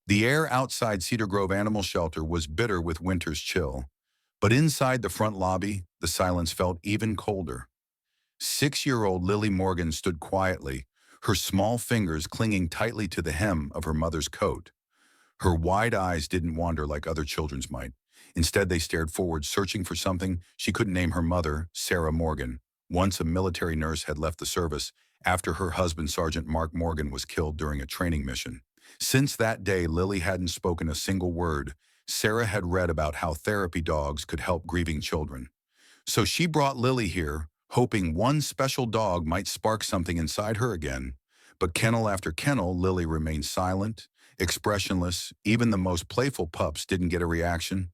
The air outside Cedar Grove Animal Shelter was bitter with winter's chill, but inside the front lobby, the silence felt even colder. 6-year-old Lily Morgan stood quietly, her small fingers clinging tightly to the hem of her mother's coat. Her wide eyes didn't wander like other children's might. Instead, they stared forward, searching for something she couldn't name. Her mother, Sarah Morgan, once a military nurse, had left the service after her husband, Sergeant Mark Morgan, was killed during a training mission. Since that day, Lily hadn't spoken a single word. Sarah had read about how therapy dogs could help grieving children. So she brought Lily here, hoping one special dog might spark something inside her again. But kennel after kennel, Lily remained silent, expressionless. Even the most playful pups didn't get a reaction.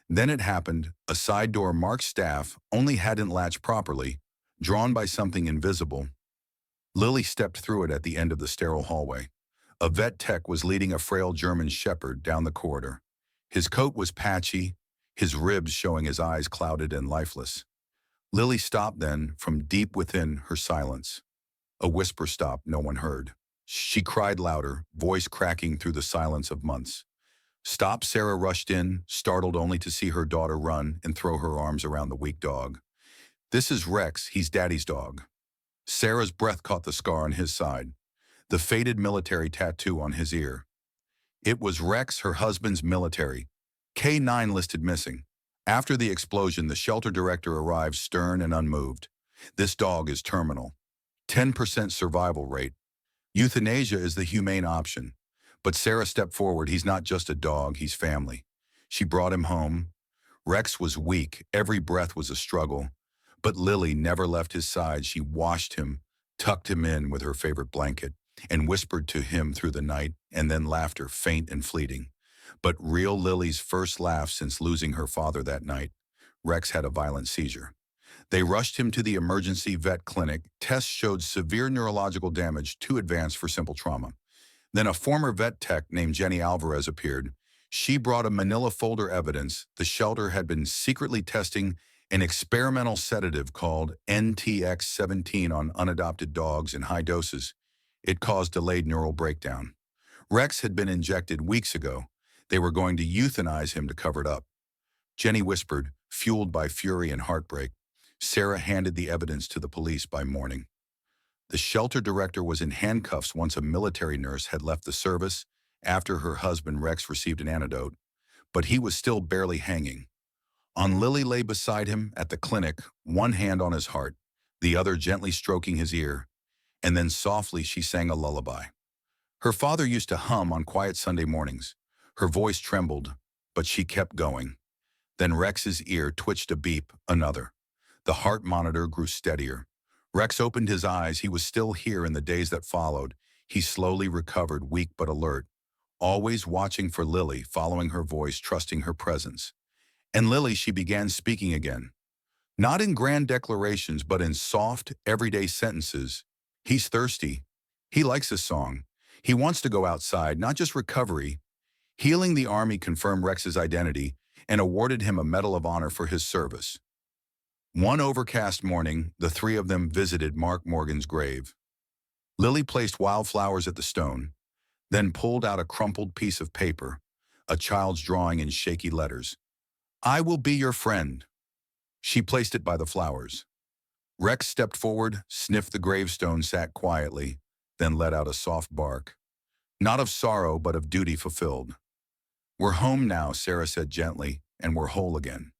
Then it happened. A side door Mark's staff only hadn't latched properly, drawn by something invisible. Lily stepped through it at the end of the sterile hallway. A vet tech was leading a frail German shepherd down the corridor. His coat was patchy, his ribs showing, his eyes clouded and lifeless. Lily stopped then, from deep within her silence. A whisper stopped no one heard. She cried louder, voice cracking through the silence of months. "Stop!" Sarah rushed in, startled only to see her daughter run and throw her arms around the weak dog. "This is Rex, he's Daddy's dog." Sarah's breath caught the scar on his side, the faded military tattoo on his ear. It was Rex, her husband's military. K9 listed missing. After the explosion, the shelter director arrived stern and unmoved. "This dog is terminal. 10% survival rate. Euthanasia is the humane option." But Sarah stepped forward. "He's not just a dog, he's family." She brought him home. Rex was weak, every breath was a struggle. But Lily never left his side. She washed him, tucked him in with her favorite blanket, and whispered to him through the night, and then laughter, faint and fleeting. But real Lily's first laugh since losing her father that night. Rex had a violent seizure. They rushed him to the emergency vet clinic. Tests showed severe neurological damage, too advanced for simple trauma. Then a former vet tech named Jenny Alvarez appeared. She brought a manila folder evidence. The shelter had been secretly testing an experimental sedative called NTX-17 on unadopted dogs in high doses. It caused delayed neural breakdown. Rex had been injected weeks ago. They were going to euthanize him to cover it up. Jenny whispered, fueled by fury and heartbreak. Sarah handed the evidence to the police by morning. The shelter director was in handcuffs once a military nurse had left the service after her husband Rex received an antidote, but he was still barely hanging. Lily lay beside him at the clinic, one hand on his heart, the other gently stroking his ear, and then softly she sang a lullaby. Her father used to hum on quiet Sunday mornings. Her voice trembled, but she kept going. Then Rex's ear twitched a beep, another. The heart monitor grew steadier. Rex opened his eyes. He was still here in the days that followed. He slowly recovered, weak but alert, always watching for Lily, following her voice, trusting her presence. And Lily, she began speaking again. Not in grand declarations, but in soft, everyday sentences. "He's thirsty. He likes this song. He wants to go outside, not just recovery." Healing the Army confirmed Rex's identity and awarded him a Medal of Honor for his service. One overcast morning, the three of them visited Mark Morgan's grave. Lily placed wildflowers at the stone, then pulled out a crumpled piece of paper, a child's drawing in shaky letters. "I will be your friend." She placed it by the flowers. Rex stepped forward, sniffed the gravestone, sat quietly, then let out a soft bark. Not of sorrow, but of duty fulfilled. "We're home now," Sarah said gently, "and we're whole again."